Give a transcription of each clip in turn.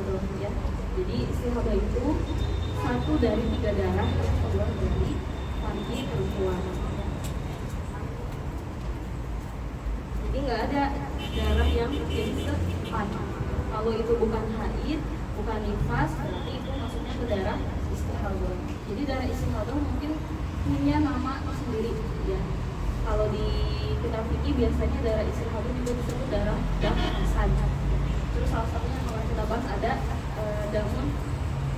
istihadah ya. Jadi istihadah itu satu dari 3 darah yang keluar dari panji perempuan. Jadi nggak ada darah yang jadi sepat. Kalau itu bukan haid, bukan nifas, berarti itu masuknya ke darah istihadah. Jadi darah istihadah mungkin punya nama sendiri ya. Kalau di kitab fikih biasanya darah istihadah juga disebut darah hasan. Terus salah satunya kalau kita bahas ada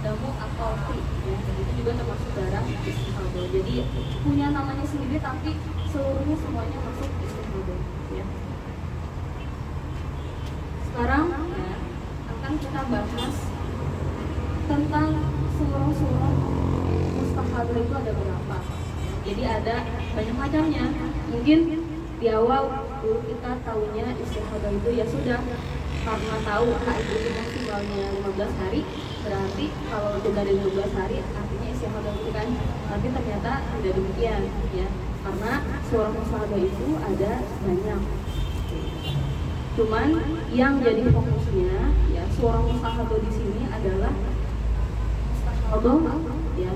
damu atau fi ya. Itu juga termasuk darah istihadah. Jadi punya namanya sendiri tapi seluruhnya semuanya masuk istihadah ya. Sekarang ya, akan kita bahas tentang surah-surah mustahadah itu ada berapa. Jadi ada banyak macamnya. Mungkin di awal dulu kita tahunya istihadah itu ya sudah karena tahu haid itu maksimalnya 15 hari, berarti kalau lebih dari 15 hari artinya istihadah itu kan. Tapi ternyata tidak demikian ya. Karena surah mustahadah itu ada banyak. Cuman yang jadi fokusnya ya surah mustahadah di sini adalah mustahadah ya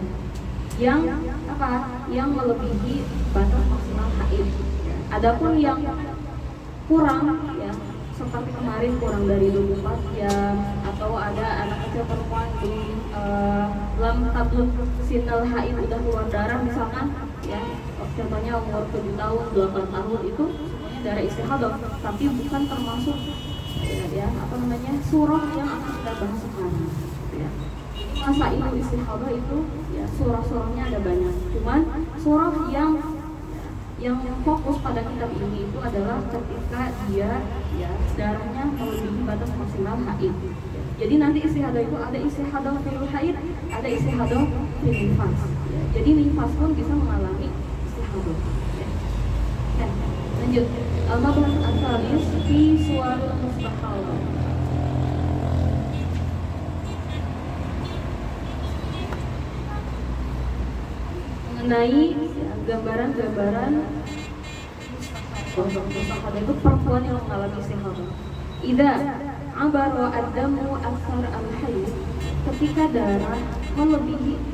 yang apa? Yang melebihi batas maksimal haid. Adapun yang kurang ya seperti kemarin kurang dari 24 jam atau ada anak kecil perempuan belum lam tablugh sinal haid udah keluar darah misalkan ya contohnya umur 7 tahun 8 tahun itu semuanya darah istihadah tapi bukan termasuk ya apa namanya surah yang akan kita bahas sekarang ya. Masa itu istihadah itu ya surah-surahnya ada banyak. Cuman surah yang fokus pada kitab ini itu adalah ketika dia ya darahnya melebihi batas maksimal haid. Jadi nanti istihadah itu ada istihadah fil haid, ada istihadah fil nifas. Ya. Jadi nifas pun bisa mengalami istihadah. Ya. Ya. Lanjut. Al-mabhas al-thalis fi suwaril mustahadah. Mengenai ya, gambaran-gambaran mustahadah itu perempuan yang mengalami istihadah. Idza abara ad-damu aktsar al-haid, ketika darah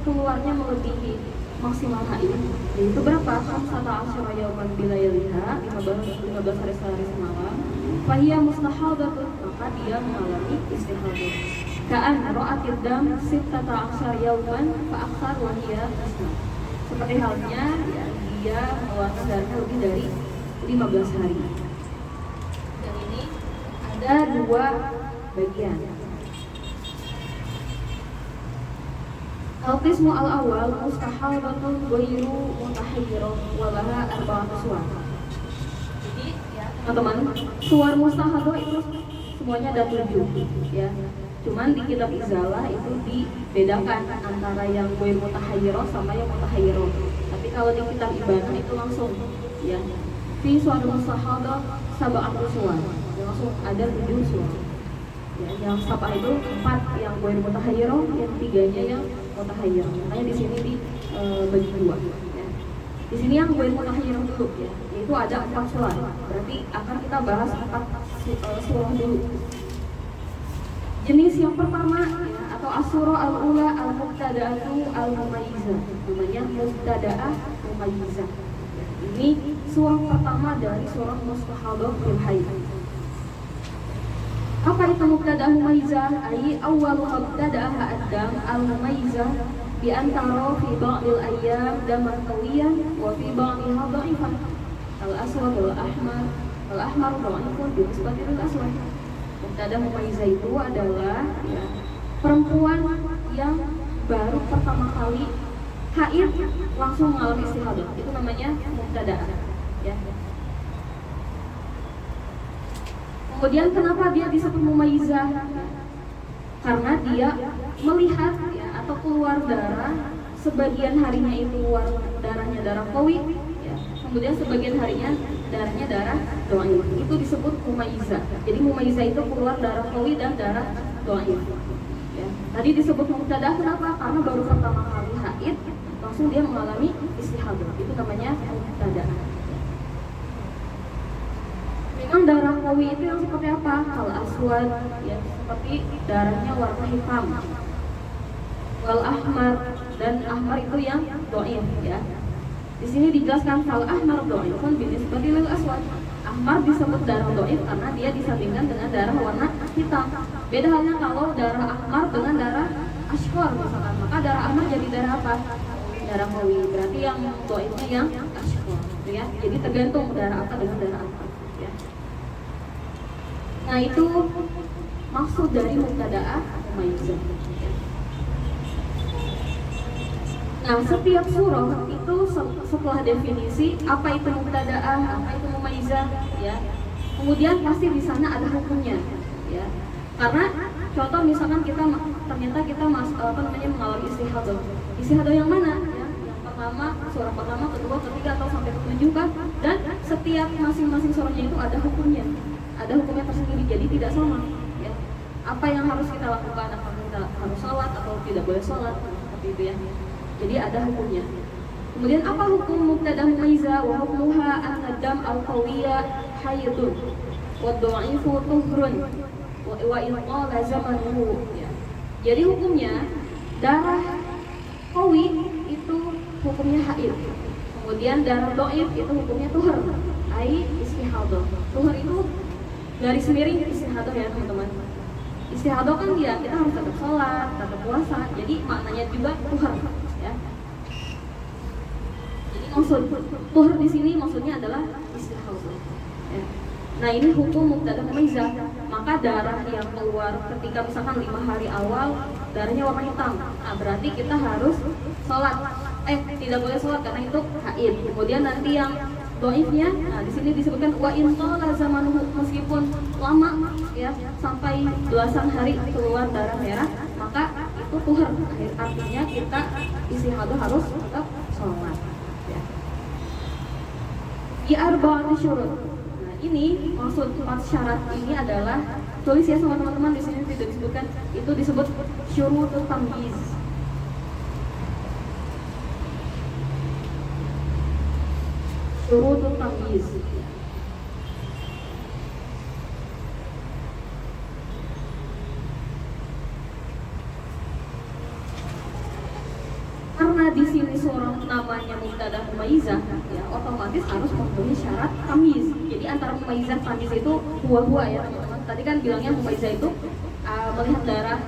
keluarnya melebihi maksimal haid, yaitu berapa? 15 yauman bilailiha, 15 hari sehari semalam. Fahiya mustahadatun, maka dia mengalami istihadah. Ka'an ra'atid dam 16 yauman fa aktsar wa hiya musnah. Seperti halnya ya, dia mengeluarkan darahnya lebih dari 15 hari. Dan ini ada 2 bagian. Al-qismu al-awwal mustahadatun ghairu mutahayyirah wa laha arba'atu suwar. Jadi ya, teman-teman, suwar mustahadah itu semuanya ada 7 ya. Cuman di kitab Izalah itu dibedakan antara yang ghairu mutahayyirah sama yang mutahayyirah. Tapi kalau di kitab Ibanah itu langsung ya. Fi suwar mustahadah sab'atu suwar. Langsung ada 7 suwar. Ya, yang sab'ah itu 4 yang ghairu mutahayyirah, yang 3-nya yang mutahayyirah. Makanya di sini bagi 2 ya. Di sini yang ghairu mutahayyirah dulu ya. Yaitu ada 4 suwar. Berarti akan kita bahas 4 surah dulu. Jenis yang pertama ya, atau as-surah al-ula al-muqtada'atu al-mumayyizah. Namanya muqtada'ah mumayyizah. Ini surah pertama dari surah mustahadah fil haid. Apa itu muqtada'ah mumayyizah? Ai awwalu muqtada'ah ad-dam al-mumayyizah bi antara fi ba'dil ayyam daman qawiyan wa fi ba'dha dha'ifan. Al-aswad wal-ahmar dha'ifun bi nisbati al-aswad. Muqtada'ah mumayyizah itu adalah ya, perempuan yang baru pertama kali haid langsung mengalami istihadah. Itu namanya muqtada'ah ya. Kemudian kenapa dia disebut mumayyizah? Karena dia melihat ya, atau keluar darah, sebagian harinya itu keluar darahnya darah qawi ya. Kemudian sebagian harinya darahnya darah dhaif. Itu disebut mumayyizah. Jadi mumayyizah itu keluar darah qawi dan darah dhaif. Ya. Tadi disebut muqtada'ah kenapa? Karena baru pertama kali haid langsung dia mengalami istihadah. Itu namanya muqtada'ah. Memang darah qawi itu yang seperti apa? Kal aswad, ya, seperti darahnya warna hitam. Wal ahmar, dan ahmar itu yang dhaif, ya. Di sini dijelaskan fal ahmar dhaifun binisbati lil aswad. Ahmar disebut darah dhaif karena dia disandingkan dengan darah warna hitam. Beda halnya kalau darah ahmar dengan darah ashqor misalkan, maka darah ahmar jadi darah apa? Darah qawi. Berarti yang dhaifnya yang ashqor, ya. Jadi tergantung darah apa dengan darah apa, ya. Nah, itu maksud dari mubtada'ah mumayyizah. Nah, setiap surah itu setelah definisi apa itu mubtada'ah, apa itu mumayyizah, ya. Kemudian pasti di sana ada hukumnya, ya. Karena contoh misalkan ternyata kita mengalami istihadah. Istihadah yang mana? Ya, yang pertama, surah pertama, kedua, ketiga atau sampai ke-7 kan? Dan setiap masing-masing surahnya itu ada hukumnya. Ada hukumnya tersendiri, jadi tidak sama, ya. Apa yang harus kita lakukan, apakah kita harus sholat atau tidak boleh sholat, seperti itu, ya. Jadi ada hukumnya. Kemudian apa hukum mubtada mumayyizah? Wa hukmuha an-nadam al-qawiyya haydun wa dha'ifu tuhrun wa in qala zamanuhu, ya. Jadi hukumnya darah qawi itu hukumnya haid. Kemudian darah dhaif itu hukumnya tuhur, ai istihadah. Tuhur itu garis miring istihadah, ya teman-teman. Istihadah kan dia kita harus tetap sholat, tetap puasa. Jadi maknanya juga tuhur, ya. Jadi maksud tuhur di sini maksudnya adalah istihadah, ya. Nah, ini hukum mubtada mumayyizah. Maka darah yang keluar ketika misalkan 5 hari awal darahnya warna hitam, nah berarti kita harus sholat. Tidak boleh sholat karena itu haid. Kemudian nanti yang dhaifnya, nah di sini disebutkan wa in qala zamanuhu, meskipun lama, ya, sampai belasan hari keluar darah merah, maka itu tuhur. Artinya kita istihadah harus tetap sholat, ya. Di arba'ati syurut. Nah, ini maksud 4 syarat ini adalah, tulis ya sama teman-teman, di sini tidak disebutkan, itu disebut syurutut tamyiz. Syurutut tamyiz. Karena di sini surah namanya mubtada mumayyizah, ya, otomatis harus memenuhi syarat tamyiz. Jadi antara mumayyizah tamyiz itu huwa ya teman-teman. Tadi kan bilangnya mumayyizah itu melihat darah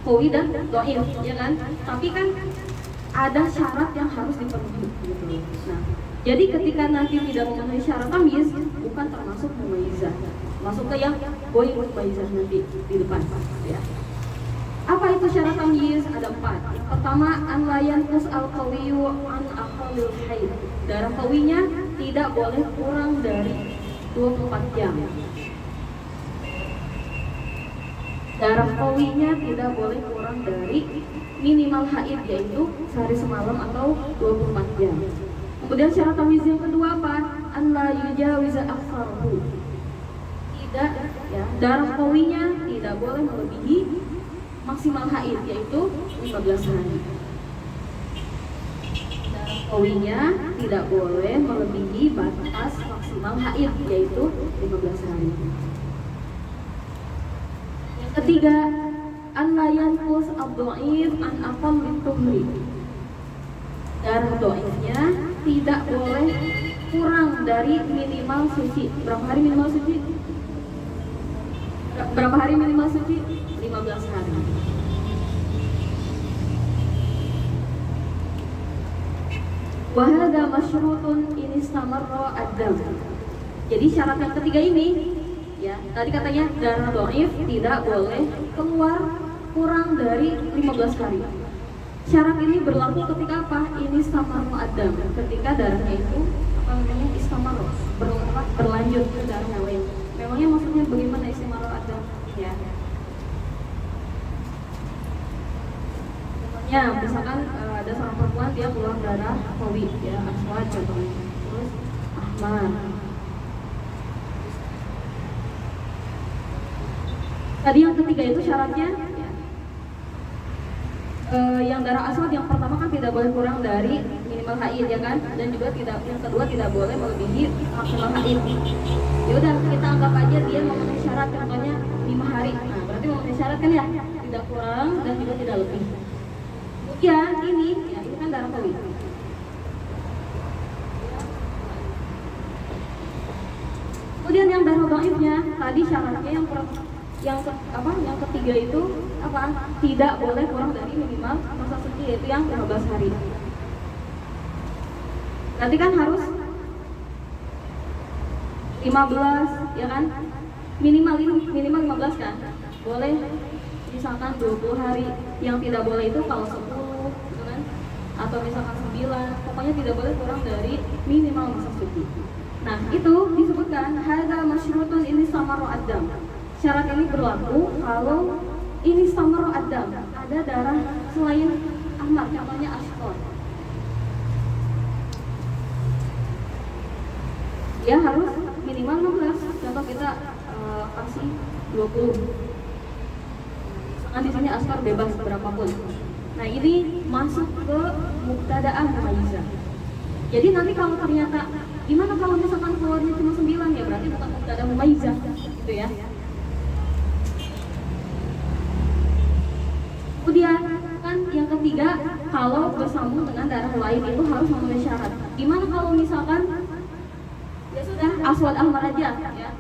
qawi dan dhaif, ya kan? Tapi kan ada syarat yang harus dipenuhi, gitu. Nah, jadi ketika nanti tidak memenuhi syarat tamyiz, bukan termasuk mumayyizah. Masuk ke yang boy mumayyizah nanti di depan, ya. Apa itu syarat tamyiz? Ada 4. Yang pertama, an la yanqus al-qawiyyu an aqallil haid. Darah qawinya tidak boleh kurang dari 24 jam. Darah qawinya tidak boleh kurang dari minimal haid, yaitu sehari semalam atau 24 jam. Kemudian syarat tamyiz yang kedua apa? An la yujawiza aktsaruhu. Tidak, ya, darah qawinya tidak boleh melebihi maksimal haid, yaitu 15 hari. Darah qawinya tidak boleh melebihi batas maksimal haid, yaitu 15 hari. Yang ketiga, an la yanqus ad-dhaif an aqalli tuhri. Darah dhaifnya tidak boleh kurang dari minimal suci. Berapa hari minimal suci? Berapa hari minimal suci? 15 hari. Wa hadza masyrutun in istamarra ad-dam. Jadi syarat yang ketiga ini, ya, tadi katanya darah dhaif tidak boleh keluar kurang dari 15 hari. Syarat ini berlaku ketika apa? Ini istamarra ad-dam. Ketika darahnya itu istamarra, berlanjut ke darah yang lain. Memangnya maksudnya bagaimana istimarra ad-dam? Ya. Ya, misalkan ada seorang perempuan dia keluar darah qawi, ya, aswad contohnya, terus ahmar. Tadi yang ketiga itu syaratnya, ya, yang darah aswad yang pertama kan tidak boleh kurang dari minimal haid ya kan, dan juga tidak, yang kedua tidak boleh melebihi maksimal haid. Ya udah kita anggap aja dia memenuhi syarat, contohnya 5 hari. Nah berarti memenuhi syarat kan ya, tidak kurang dan juga tidak lebih. Kemudian ini kan darah kawin. Kemudian yang darah dhaifnya tadi syaratnya yang ketiga itu apa? Tidak boleh kurang dari minimal masa suci, yaitu yang 15 hari. Berarti kan harus 15 ya kan? Minimal 15 kan? Boleh misalkan 20 hari. Yang tidak boleh itu kalau 10 gitu kan? Atau misalkan 9, pokoknya tidak boleh kurang dari minimal masa suci. Nah, itu disebutkan hadza masyrutun ini samaru ad-dam. Syarat ini berlaku kalau ini samaru ad-dam, ada darah selain ahmar, contohnya ashqor. Dia harus minimal 16. Contoh kita kasih 20. Misalkan di sini ashqor bebas berapapun. Nah, ini masuk ke mubtada'ah mumayyizah. Jadi nanti kalau ternyata gimana kalau misalkan keluarnya cuma 9, ya berarti bukan mubtada mumayyizah gitu ya. Kemudian kan yang ketiga, kalau bersambung dengan darah lain itu harus memenuhi syarat. Gimana kalau misalkan ya sudah aswad ahmar aja ya,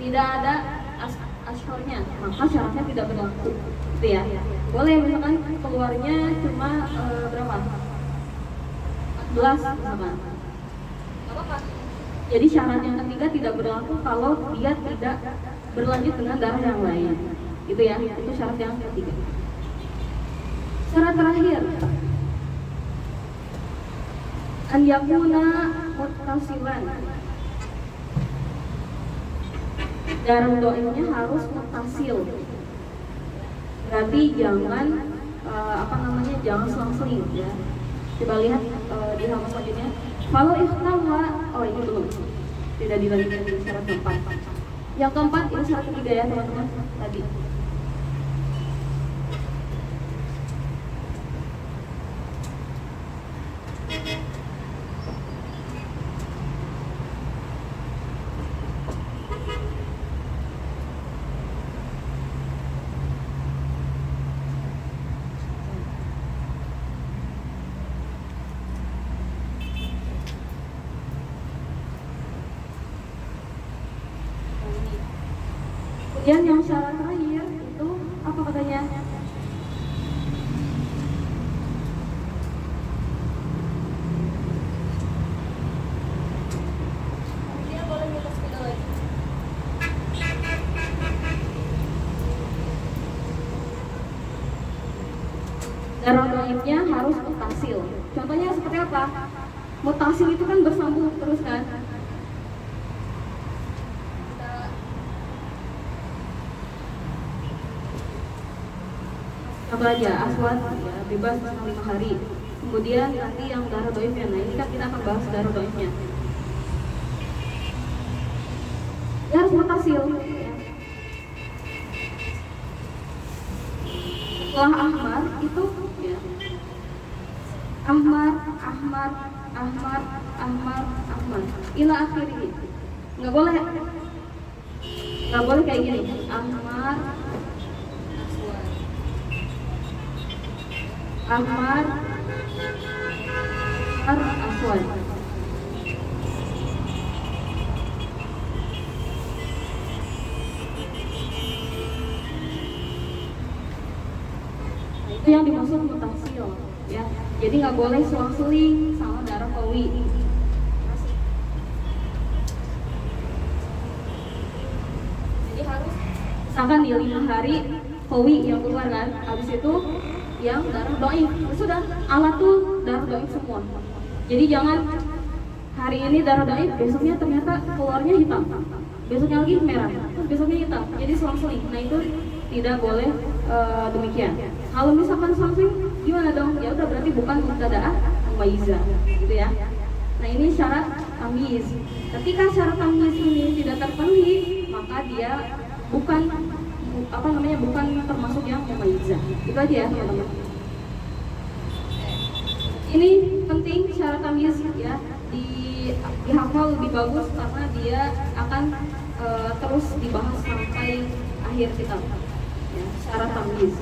tidak ada ashornya, maka syaratnya tidak berlaku gitu ya. Boleh misalkan keluarnya cuma berapa? 14 misalkan. Jadi syarat yang ketiga tidak berlaku kalau dia tidak berlanjut dengan darah yang lain. Itu ya, itu syarat yang ketiga. Syarat terakhir, an yakuna muttasilan. Darah dhaifnya harus muttasil. Berarti jangan jangan selang-seling ya. Coba lihat di halaman selanjutnya. Kalau ikhtalla, ini belum, tidak dilanjutkan di syarat keempat. Yang keempat ini syarat ketiga ya teman-teman tadi. Kemudian yang syarat terakhir itu apa katanya? Dia boleh minta sepeda lagi. Darah dhaifnya harus mutasil. Contohnya seperti apa? Mutasil itu kan bersambung terus kan? Apa aja, aswad ya, bebas selama 5 hari. Kemudian nanti yang darah dhaifnya, nah ini kan kita akan bahas darah dhaifnya. Dia harus mutasil ya. Setelah ahmar itu ya, ahmar ila akhirih. Nggak boleh kayak gini, ahmar aswad. Itu yang dimaksud mutasil ya. Jadi nggak boleh selang-seling sama darah qawi. Jadi harus misalkan di 5 hari qawi yang keluar kan, habis itu yang darah dhaif. Sudah alatul darah dhaif semua. Jadi jangan hari ini darah dhaif, besoknya ternyata keluarnya hitam, besoknya lagi merah, terus besoknya hitam. Jadi selang-seling. Nah itu tidak boleh demikian. Kalau misalkan selang-seling gimana dong? Ya udah berarti bukan mubtada'ah mumayyizah gitu ya. Nah ini syarat tamyiz. Ketika syarat tamyiz ini tidak terpenuhi, maka dia bukan bukan termasuk yang mumayyizah. Itu aja ya teman-teman. Ini penting syarat tamyiz ya, dihafal lebih bagus karena dia akan terus dibahas sampai akhir kitab ya, syarat tamyiz.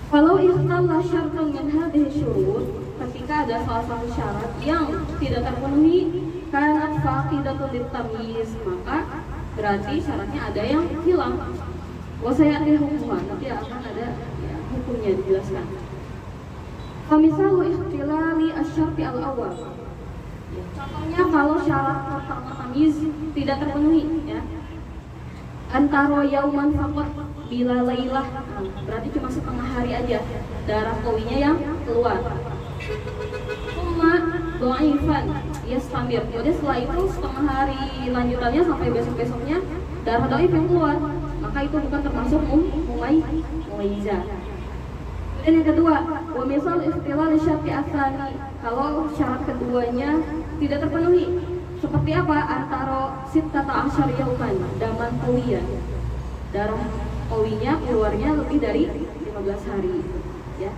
Kalau ikhtalla syartun min hadhihi syurut, ketika ada salah satu syarat yang tidak terpenuhi, kanat faqidatun litamyiz, maka berarti syaratnya ada yang hilang. Wa sayati hukmuha, nanti akan ada ya, hukumnya dijelaskan. Famisalu ikhtilali asyarti al-awwal. Contohnya kalau syarat pertama tamyiz tidak terpenuhi ya. Antara yauman faqat bila lailah, berarti cuma setengah hari aja darah qawinya yang keluar. Summa dhaifan yastamir. Jadi setelah itu setengah hari lanjutannya sampai besok-besoknya darah dhaif yang keluar, maka itu bukan termasuk mumayyizah. Dan yang kedua, wa misal ikhtilal syarti asani, kalau syarat keduanya tidak terpenuhi. Seperti apa? Antara sittata asyar yauman, daman qawiyan. Darah qawinya keluarnya lebih dari 15 hari ya.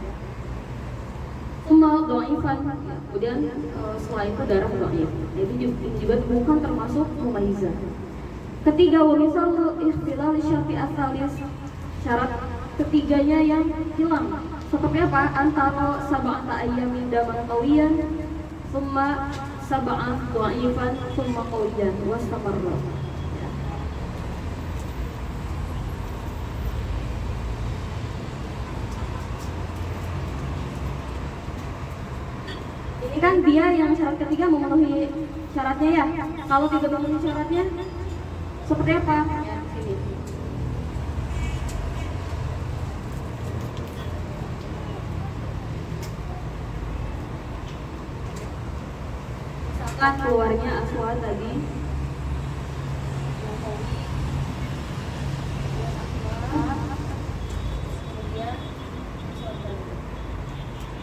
Summa dhaifan, kemudian setelah itu darah dhaif. Jadi juga bukan termasuk mumayyizah. Ketiga, wa misal ikhtilal syarti asalis, syarat ketiganya yang hilang. Seperti apa? Antara sab'ata ayyamin daman qawiyan, summa sab'an dhaifan, summa qawiyan wastamarra. Ini kan dia yang syarat ketiga memenuhi syaratnya ya. Kalau tidak memenuhi syaratnya seperti apa? Ya, sini. Misalkan keluarnya aswad tadi.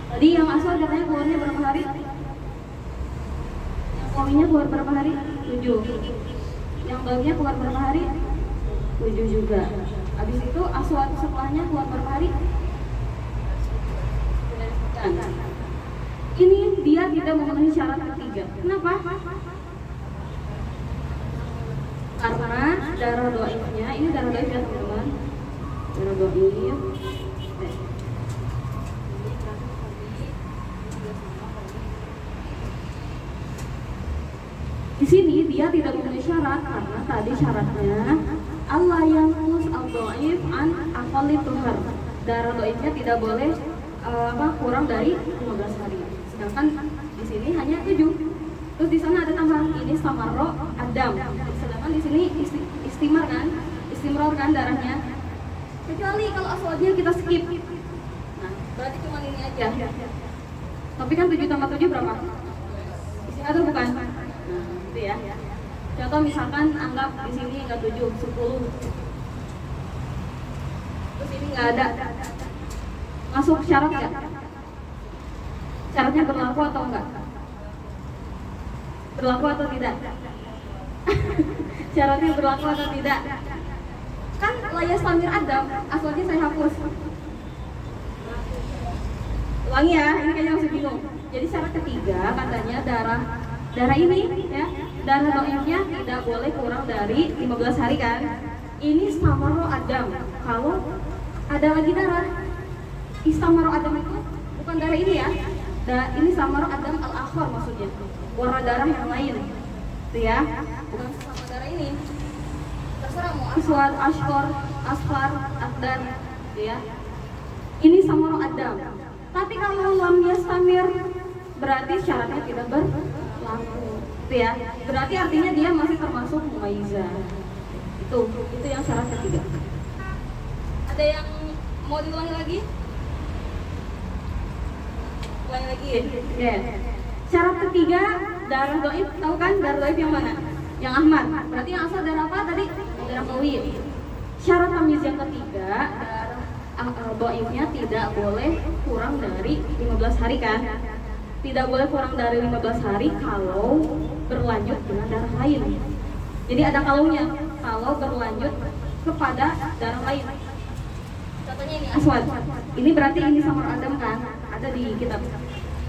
Tadi yang asal katanya keluarnya berapa hari? Yang qawinya keluar berapa hari? 7. Yang dhaifnya keluar berapa hari? 7 juga. Habis itu aswad setelahnya keluar berapa hari? Ini dia tidak memenuhi syarat ketiga. Kenapa? Karena darah dhaifnya, ini darah dhaif ya teman-teman. Darah dhaif. Di sini dia tidak memenuhi syarat karena tadi syaratnya Allah yang khus al-dhaif an aqalli tuhar. Darah dhaifnya tidak boleh kurang dari 15 hari. Sedangkan di sini hanya 7. Terus di sana ada tambahan ini samarro adam. Sedangkan di sini istimar kan? Istimror kan darahnya. Kecuali kalau aswadnya kita skip. Nah, berarti cuma ini aja. Tapi kan 7 tambah 7 berapa? Istiatur bukan? Ya. Contoh misalkan anggap di sini enggak 7, 10. Terus ini enggak ada. Masuk syarat enggak? Syaratnya berlaku atau enggak? Berlaku atau tidak? Syaratnya berlaku atau tidak? Kan layas tamir adam, aswalnya saya hapus. Ulangi ya, ini kayaknya masih bingung. Jadi syarat ketiga katanya darah ini ya, darah dhaifnya tidak boleh kurang dari 15 hari kan. Ini istamaro adam. Kalau ada lagi darah istamaro adam itu bukan darah ini ya. Ini samaro adam al-akhar maksudnya. Warna darah yang lain. Itu ya. Bukan sama darah ini. Terserah mau aswad, ashkor, asfar, akdan ya. Ini samaro adam. Tapi kalau lam yastamir berarti syaratnya tidak berlaku. Itu ya. Berarti artinya dia masih termasuk mumayyizah. Itu yang syarat ketiga. Ada yang mau diulangi lagi? Ulangi lagi ya. Syarat ketiga darah dhaif, tahu kan darah dhaif yang mana? Yang ahmar. Berarti yang asal darah apa tadi? Darah qawi. Syarat tamyiz yang ketiga, darah dhaifnya tidak boleh kurang dari 15 hari kan? Tidak boleh kurang dari 15 hari kalau berlanjut dengan darah lain. Jadi ada kalaunya, kalau berlanjut kepada darah lain. Contohnya ini aswad. Ini berarti ini samar adam kan? Ada di kitab.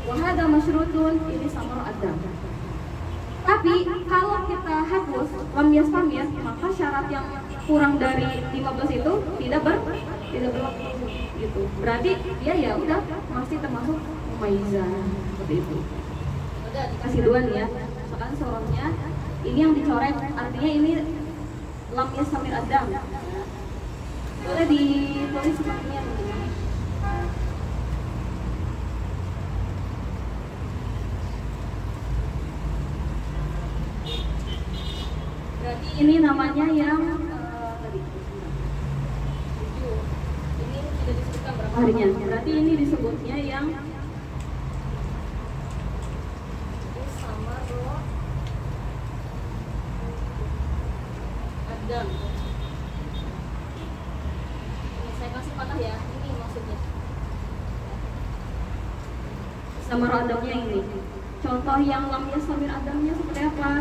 Wahada masyrutun, ini samar adam. Tapi kalau kita hapus lam yastamir, maka syarat yang kurang dari 15 itu tidak berlaku gitu. Berarti dia ya udah masih termasuk mumayyizah seperti itu. Udah dikasih dua nih ya. Misalkan sorotnya ini yang dicoret, artinya ini lam yastamir adam. Boleh ditulis sepertinya teman-teman. Berarti ini namanya yang tadi. Ini tidak disebutkan berapa harinya. Berarti ini disebutnya yang sama roh adam. Ini saya kasih patah ya. Ini maksudnya. Sama roh adamnya ini. Contoh yang lam yastamir adamnya seperti apa?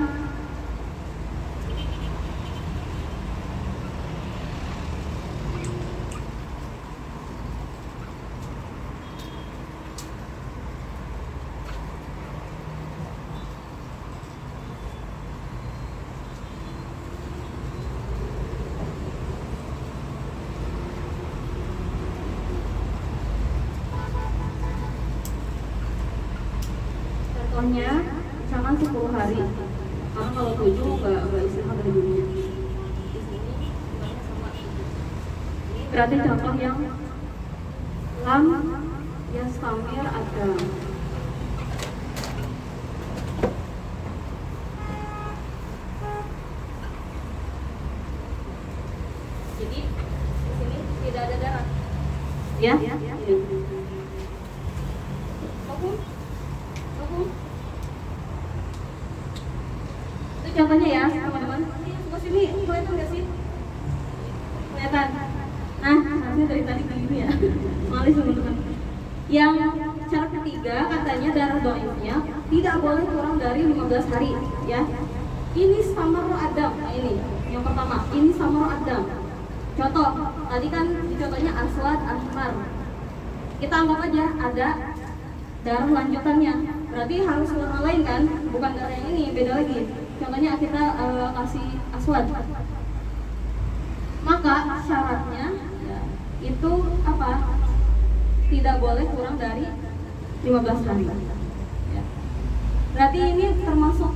Contohnya, misalkan 10 hari. Karena kalau 7 nggak istirahat dari dunia. Di sini jumlahnya sama. Ini berarti contoh yang lam yastamir adam. Jadi di sini tidak ada darat. Ya? Ini. Itu contohnya ya teman-teman. Sebelah sini kelihatan nggak sih? Kelihatan. Nah, harusnya dari tadi begini ya. Malis teman-teman. Yang syarat ketiga katanya darah dhaifnya tidak boleh kurang dari 15 hari ya. Ini samar adam. Nah ini yang pertama. Ini samar adam. Contoh, tadi kan di contohnya aswad ahmar. Kita anggap aja ada darah lanjutannya. Berarti harus warna lain kan? Bukan darah yang ini, beda lagi. Contohnya kita kasih aswad. Maka syaratnya ya, itu apa? Tidak boleh kurang dari 15 hari. Ya. Berarti ini termasuk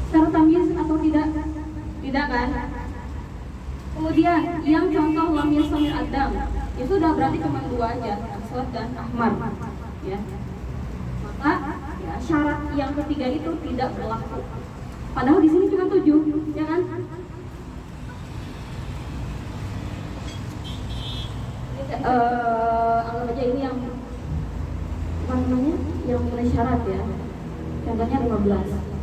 syarat tamyiz atau tidak? Tidak kan? Kemudian yang contoh lam yastamir adam, ya sudah berarti cuma dua aja, aswad dan ahmar. Ya. Maka ya, syarat yang ketiga itu tidak berlaku. Padahal di sini cuma 7, ya kan? Anggap aja ini yang apa namanya? Yang mulai syarat ya. Contohnya 15.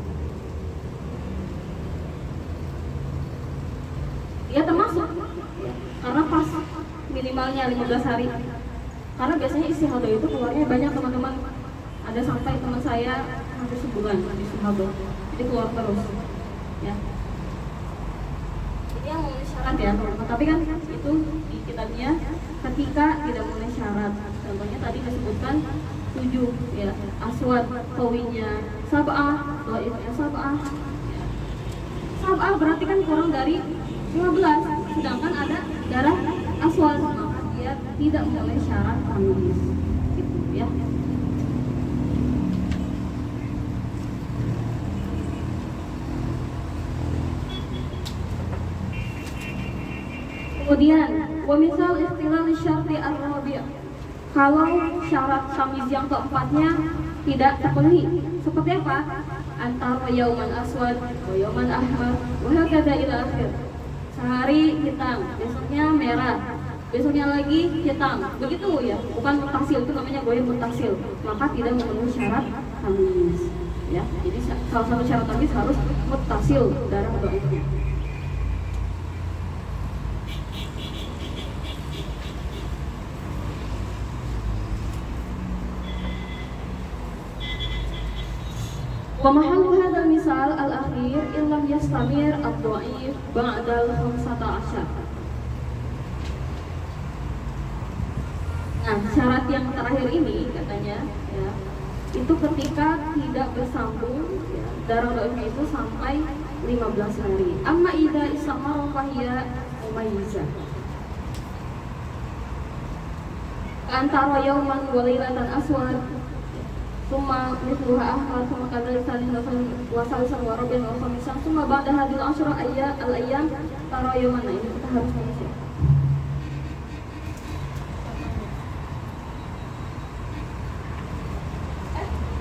Ya termasuk ya, karena pas minimalnya 15 hari. Karena biasanya istihadah itu keluarnya banyak teman-teman. Ada sampai teman saya hampir sebulan istihadah. Jadi keluar terus. Ya. Jadi yang memenuhi syarat ya teman-teman. Tapi kan itu di kitabnya ketika tidak memenuhi syarat. Contohnya tadi disebutkan 7 ya, aswad, kawinya, sab'ah, dhaifnya sab'ah. Ya. Sab'ah berarti kan kurang dari 15, sedangkan ada darah aswad, maka dia tidak memenuhi syarat tamyiz. Gitu ya. Kemudian, wa misal istilal syarti ar-rabi'. Kalau syarat tamyiz yang keempatnya tidak terpenuhi, seperti apa? Antara yauman aswad wa yauman ahmar wa hakadha ila akhir. Sehari hitam, besoknya merah, besoknya lagi hitam. Begitu ya, bukan mutasil, itu namanya goyah mutasil. Maka tidak memenuhi syarat tamyiz. Ya, jadi salah satu syarat tamyiz harus mutasil darah dhaif. Wa mahallu hadzal misal al-akhir illam yastamir ad-dhaif ba'dal 15. Nah, syarat yang terakhir ini katanya ya, itu ketika tidak bersambung ya, darah doibnya itu sampai 15 hari. Amma idza istamara fahiya mumayyizah. Antara yauman wa lailatan aswad summa mithluha ahmar summa kadzalika wa salisan wa rabi'an wa khamisan summa ba'da hadhil ashra al-ayyam tara yauman. Nah, ini kita harus mengisi.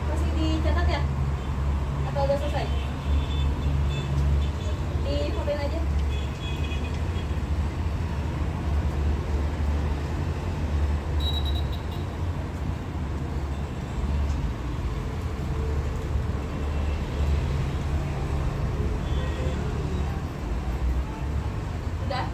Masih dicatat ya? Atau udah selesai? Di fotoin aja. Udah?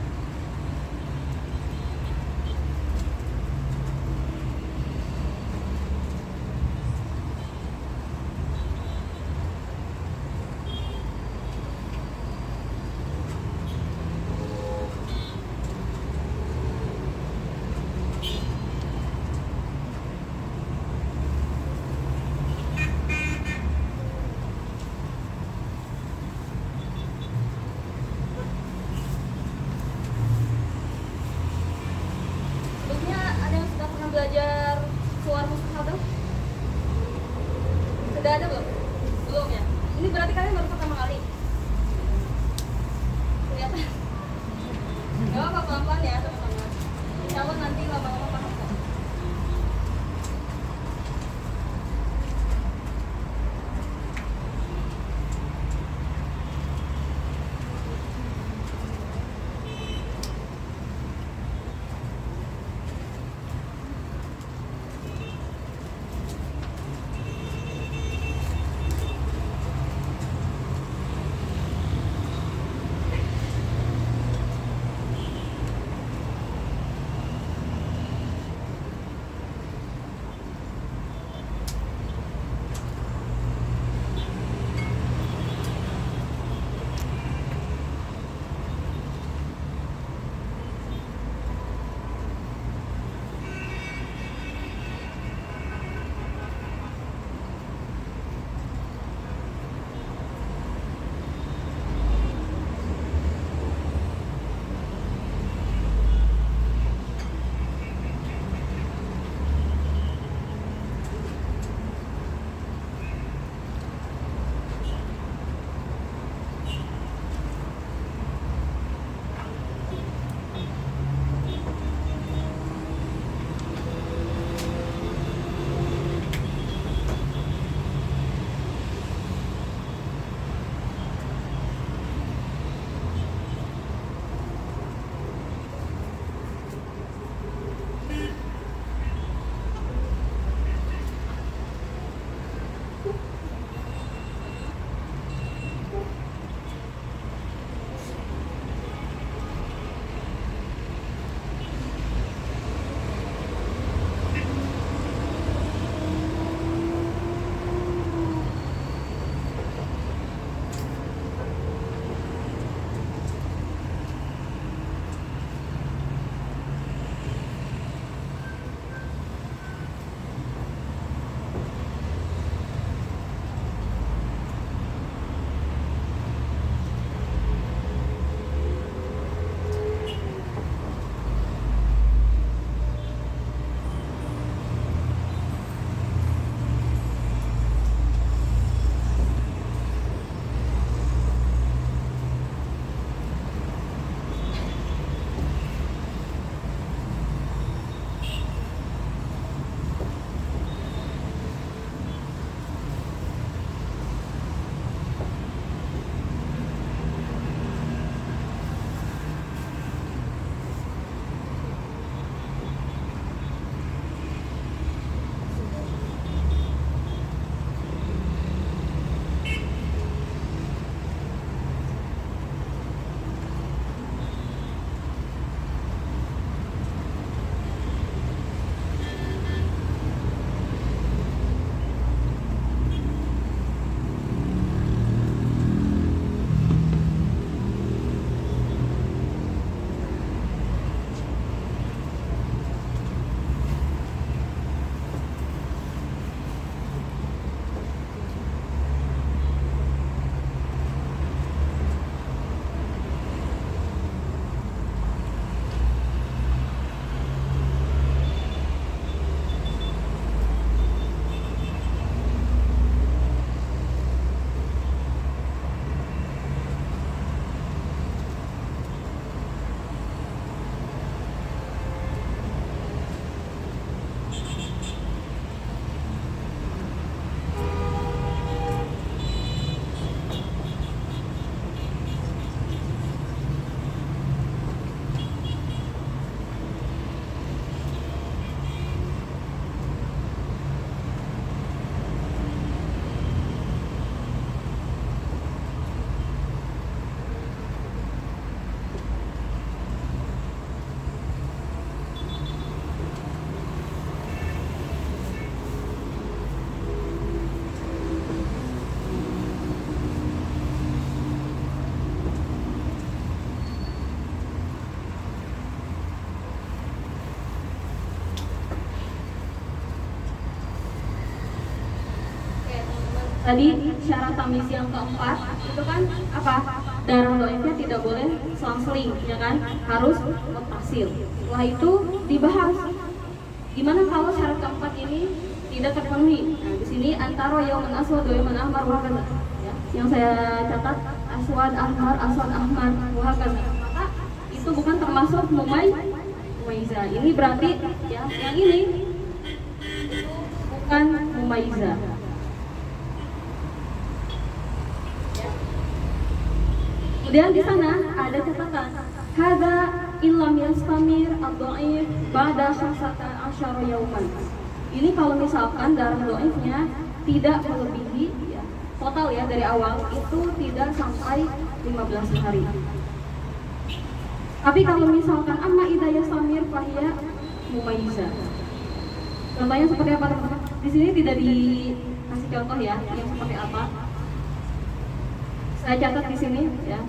Tadi syarat tamyiz yang keempat itu kan apa? Darah dhaifnya tidak boleh selang-seling, ya kan? Harus muttasil. Setelah itu dibahas gimana kalau syarat keempat ini tidak terpenuhi. Nah, di sini antara yaumun aswad wa yaumun ahmar wa hakaza. Ya, yang saya catat aswad ahmar wa hakaza. Maka itu bukan termasuk mumaizah. Ini berarti ya yang ini itu bukan mumaizah. Kemudian di sana ada catatan hadza illam yastamir ad-dhaif ba'da 15 yauman. Ini kalau misalkan darah dhaifnya tidak melebihi ya, total ya dari awal itu tidak sampai 15 hari. Tapi kalau misalkan amma idza yastamir fahiya mumayyizah. Contohnya seperti apa teman-teman? Di sini tidak dikasih contoh ya yang seperti apa. Saya catat di sini ya.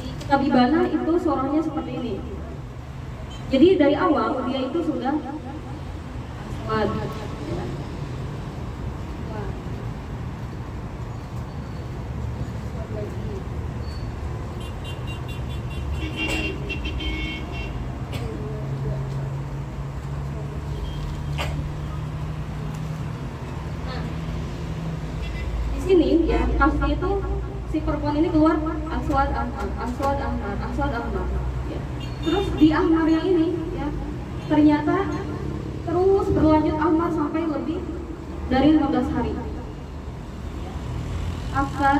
Di kitab Ibana itu suaranya seperti ini. Jadi dari awal dia itu sudah aswad. Ya. Sini ya kasusnya itu si perempuan ini keluar aswad ahmar ya. Terus di ahmar yang ini ya ternyata terus berlanjut ahmar sampai lebih dari 15 hari after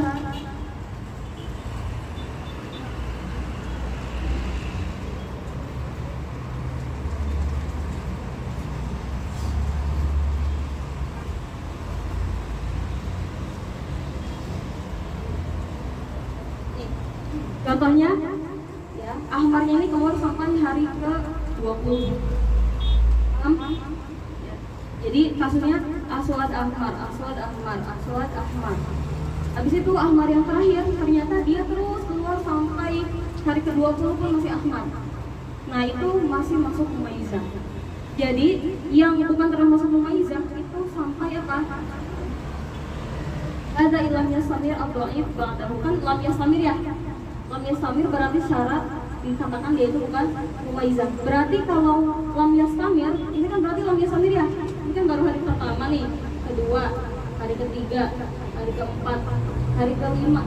contohnya ya, ahmarnya ini keluar sampai hari ke-20. Ya. Jadi kasusnya aswad ahmar. Habis itu ahmar yang terakhir ternyata dia terus keluar sampai hari ke-20 pun masih ahmar. Nah, itu masih masuk mumaizah. Jadi yang bukan termasuk mumaizah itu sampai apa? Ada ilam yastamir ad-dhaif ba'dahu, kan lam yastamir ya. Lam yastamir berarti syarat dikatakan dia itu bukan mumaizah. Berarti kalau lam yastamir, ini kan berarti lam yastamir ya. Ini kan baru hari pertama nih, kedua, hari ketiga, hari keempat, hari kelima,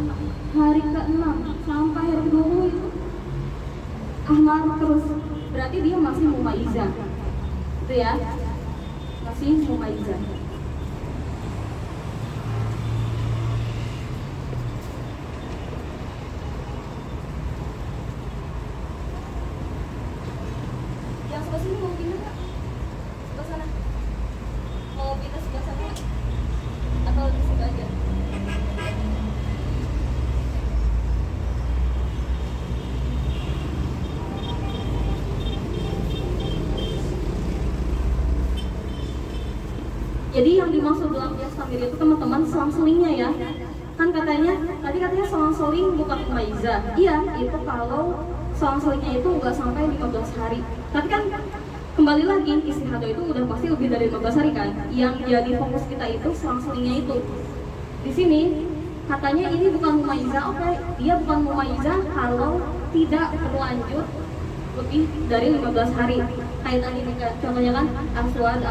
hari keenam, sampai hari ke-20 itu ahmar terus. Berarti dia masih mumaizah. Itu ya. Masih mumaizah. Sini mau pindah nggak? Sebelah sana. Mau pindah sebelah sana nggak? Atau di situ aja? Jadi yang dimaksud dalam yastamir itu teman-teman selang-selingnya ya. Kan katanya selang-seling bukan mumaizah. Iya, itu kalau selang-selingnya itu nggak sampai 15 hari. Tapi kan kembali lagi istihadah itu udah pasti lebih dari 15 hari kan. Yang jadi fokus kita itu selang-selingnya itu. Di sini katanya ini bukan mumaizah. Oke, dia bukan mumaizah kalau tidak berlanjut lebih dari 15 hari. Kayak tadi contohnya kan aswad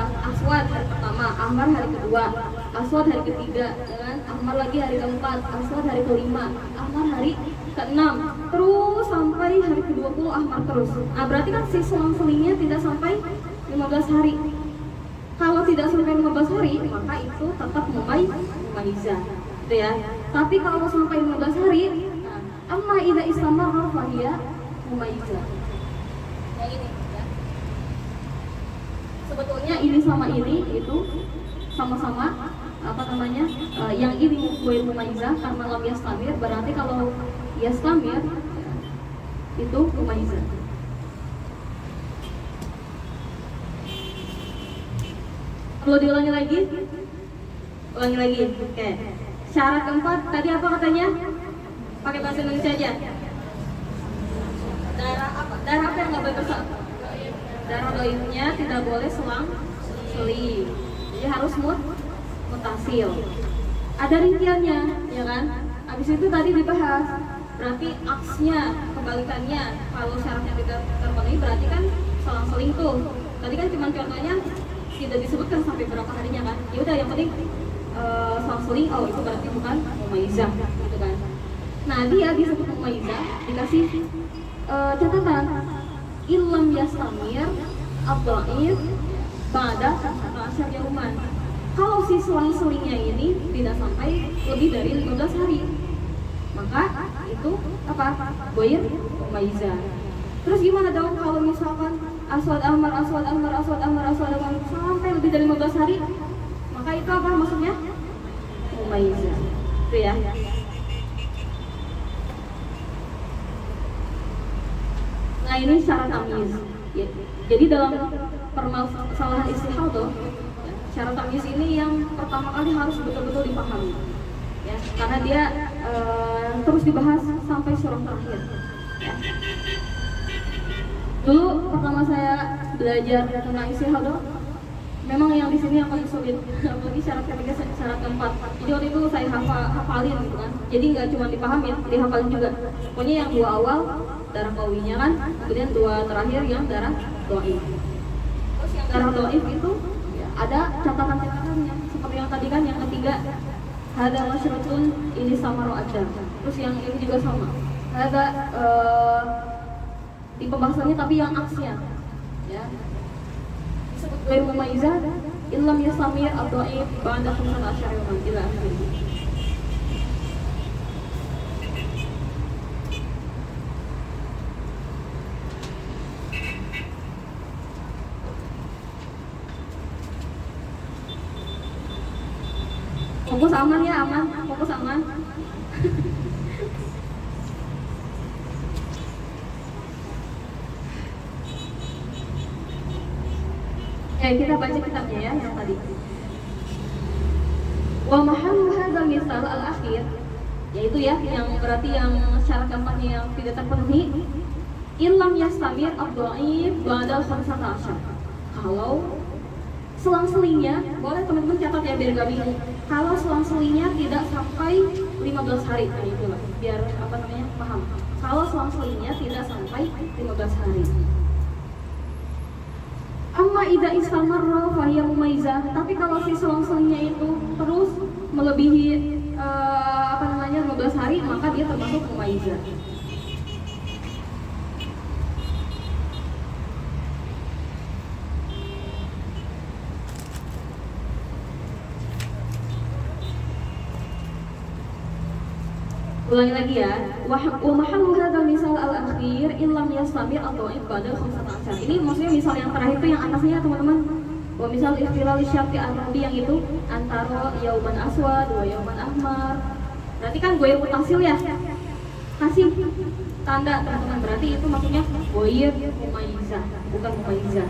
hari pertama, ahmar hari kedua, aswad hari ketiga, kan? Ahmar lagi hari keempat, aswad hari kelima, ahmar hari ke-6, terus sampai hari ke-20 ahmar terus. Nah, berarti kan si selang-selingnya tidak sampai 15 hari. Kalau tidak sampai 15 hari, maka itu tetap mumaizah. Gitu ya. Tapi kalau sampai 15 hari, amma idza istamara fahiya mumaizah. Yang ini ya. Sebetulnya ini sama ini itu sama-sama yang ini gue mumaizah karena lam yastamir, berarti kalau yastamir itu mumaizah. Perlu diulangi lagi? Ulangi lagi. Oke. Syarat keempat tadi apa katanya? Pakai bahasa Indonesia aja. Darah apa yang nggak boleh besar? Darah dhaifnya tidak boleh selang-seling. Jadi harus mutasil. Ada rinciannya, ya kan? Habis itu tadi dibahas, berarti aksnya, kebalikannya, kalau syaratnya tidak terpenuhi berarti kan selang-seling tuh. Tadi kan cuma contohnya tidak disebutkan sampai berapa harinya kan? Ya udah, yang penting selang-seling, oh itu berarti bukan mumaizah, gitu kan? Nah dia disebut mumaizah dikasih catatan illam yastamir ad-dhaif pada 15 yauman. Kalau si selang-selingnya ini tidak sampai lebih dari 15 hari, maka itu apa? Goir mumaizah. Terus gimana dong kalau misalkan aswad ahmar sampai lebih dari 15 hari, maka itu apa maksudnya? Mumaizah. Itu ya. Nah ini syarat tamyiz. Ya. Jadi dalam permasalahan istihadah, ya, syarat tamyiz ini yang pertama kali harus betul-betul dipahami. Ya, karena dia terus dibahas sampai surah terakhir. Ya. Dulu pertama saya belajar tentang istihadah, memang yang di sini yang paling sulit, apalagi syarat ketiga, syarat keempat. Jadi waktu itu saya hafalin gitu kan. Jadi nggak cuma dipahamin, dihafalin juga. Pokoknya yang dua awal darah qawinya kan, kemudian dua terakhir yang darah dhaif. Terus yang darah dhaif itu ya, ada catatan-catatannya. Seperti yang tadi kan, yang ketiga hada masyratun ini sama ro'adah. Terus yang ini juga sama. Ada di pembahasannya tapi yang aksnya ya. Disebut goir mumaizah illam yasamir ad-dhaif ba'da 15 yawman ila akhirih. Fokus aman ya, aman, fokus aman. Ya, kita baca kitabnya ya yang tadi. Wa mahallu hadzal misal al-akhir, yaitu ya yang berarti yang syarat keempatnya yang tidak terpenuhi. Illam yastamir ad-dhaif ba'da 15. Kalau selang-selingnya, boleh teman-teman catat ya biar gak bingung. Kalau selang-selingnya tidak sampai 15 hari, nah itulah biar apa namanya paham. Kalau selang-selingnya tidak sampai 15 hari. Amma idza istamarra fa hiya mumaizah. Tapi kalau si selang-selingnya itu terus melebihi 15 hari, maka dia termasuk mumaizah. Ulangi lagi ya. Wa mahallu hadzal misal al-akhir illam yastamir ad-dhaif ba'da 15. Ini maksudnya misal yang terakhir itu yang atasnya teman-teman. Wa misal ikhtilal syarti ar-rabi yang itu antara yauman aswad wa yauman ahmar. Berarti kan goir mutasil ya. Kasih tanda teman-teman, berarti itu maksudnya goir mumaizah, bukan mumaizah.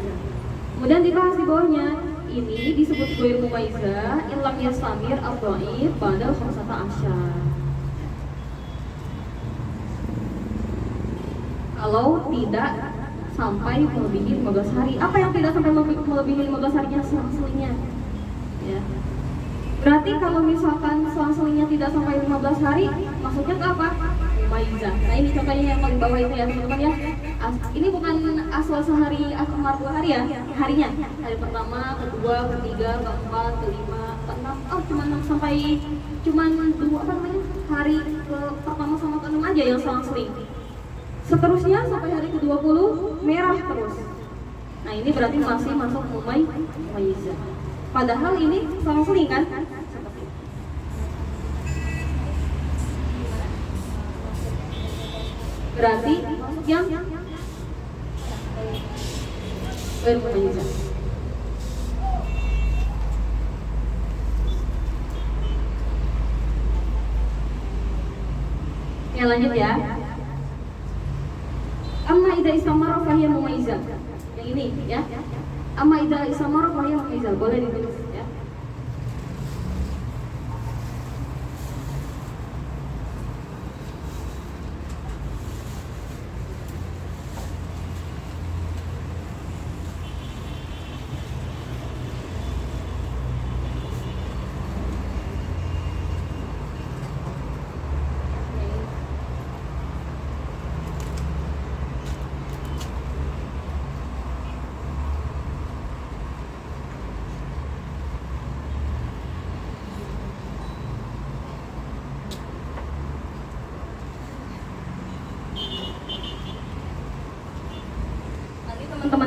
Kemudian dibahas di bawahnya, ini disebut goir mumaizah illam yastamir ad-dhaif ba'da 15. Kalau tidak sampai melebihi 15 hari. Apa yang tidak sampai melebihi 15 harinya? Selang-selingnya ya. Berarti kalau misalkan selang-selingnya tidak sampai 15 hari, maksudnya ke apa? Mumaizah. Nah ini contohnya yang paling bawah itu ya teman-teman ya. Ini bukan asal sehari akmar 2 hari ya, harinya. Hari pertama, kedua, ketiga, keempat, kelima, keenam. Oh cuman dua hari ke pertama sama keenam aja yang selang-seling. Seterusnya sampai hari ke-20 merah terus. Nah ini berarti masih masuk mumaizah. Padahal ini selang-seling kan? Berarti masuk yang bermumaizah. Ya lanjut ya. Amma idza istamara fa hiya mumaizah. Yang ini ya. Amma idza istamara fa hiya mumaizah. Boleh ditulis ya.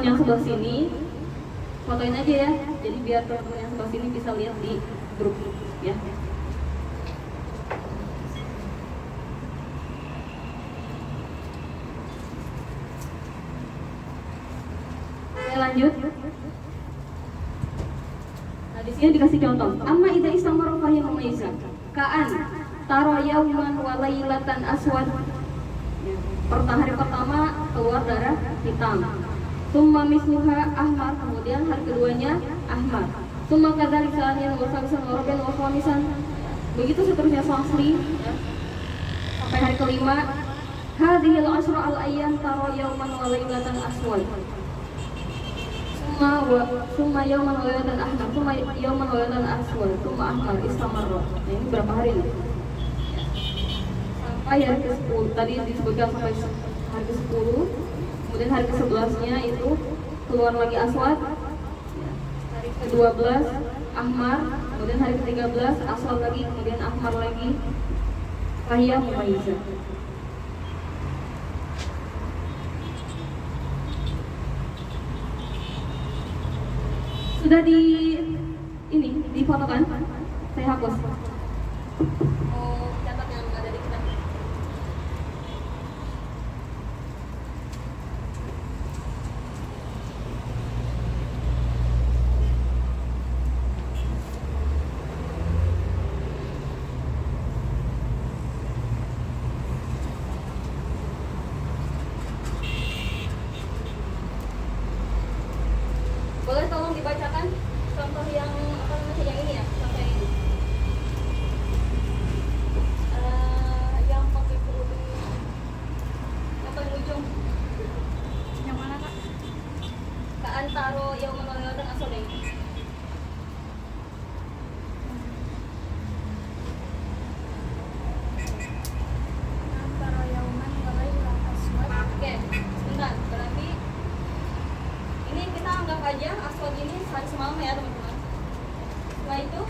yang sebelah sini fotoin aja ya, jadi biar teman-teman yang sebelah sini bisa lihat di grup ya. Oke, lanjut. Nah, di sini dikasih contoh. Amma idza istamara fa hiya mumayyiza. Ka'an tara yauman wa lailatan aswad. Hari pertama keluar darah hitam. Summa misluha ahmar, kemudian hari keduanya ahmar. Summa kadzalika saniyan wa salisan wa rabi'an wa khamisan. Begitu seterusnya selang-seling ya. Sampai hari kelima. Hadhil asra al ayyam tara yauman wa lailatan aswad. Summa yauman wa lailatan ahmar, summa yauman wa lailatan aswad, summa ahmar istamarra. Nah, ini berapa hari nih? Sampai hari ke-10. Tadi disebutkan sampai hari ke-10. Kemudian hari ke-11-nya itu keluar lagi aswad. Hari ke-12 ahmar, kemudian hari ke-13 aswad lagi, kemudian ahmar lagi. Fahiya mumayyiza. Sudah difotokan? Saya hapus. Oh, catat yang ada di kita. Boleh tolong dibacakan contoh yang apa namanya yang ini ya, contoh yang ini. Yang pakai kerudung yang paling ujung. Yang mana kak? Kak Antaro yang menolakkan asodeng. Antaro Yauman walailah aswad. Oke, sebentar. Berarti ini kita anggap aja aswad ini hari semalam ya teman-teman. Setelah itu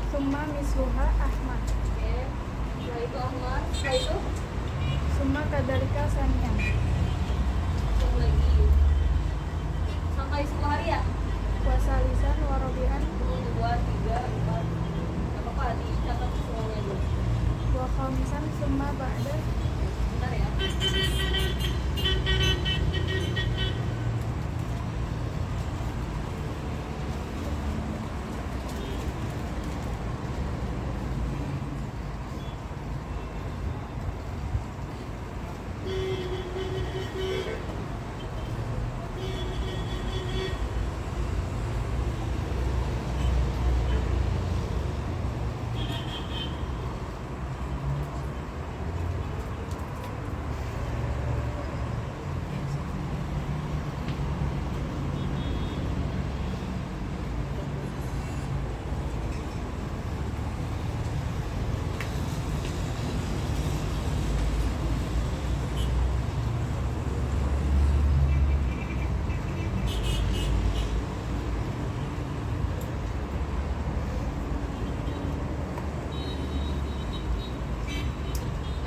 Summa misluha ahmad. oke. Setelah itu ahmar. Setelah itu Summa kadzalika saniyan. yang lagi sampai 10 hari ya. Wa salisan wa rabi'an 1, 2, 3, 4. Gak apa-apa dicatat semuanya dulu. wa khamisan summa ba'da. Bentar ya.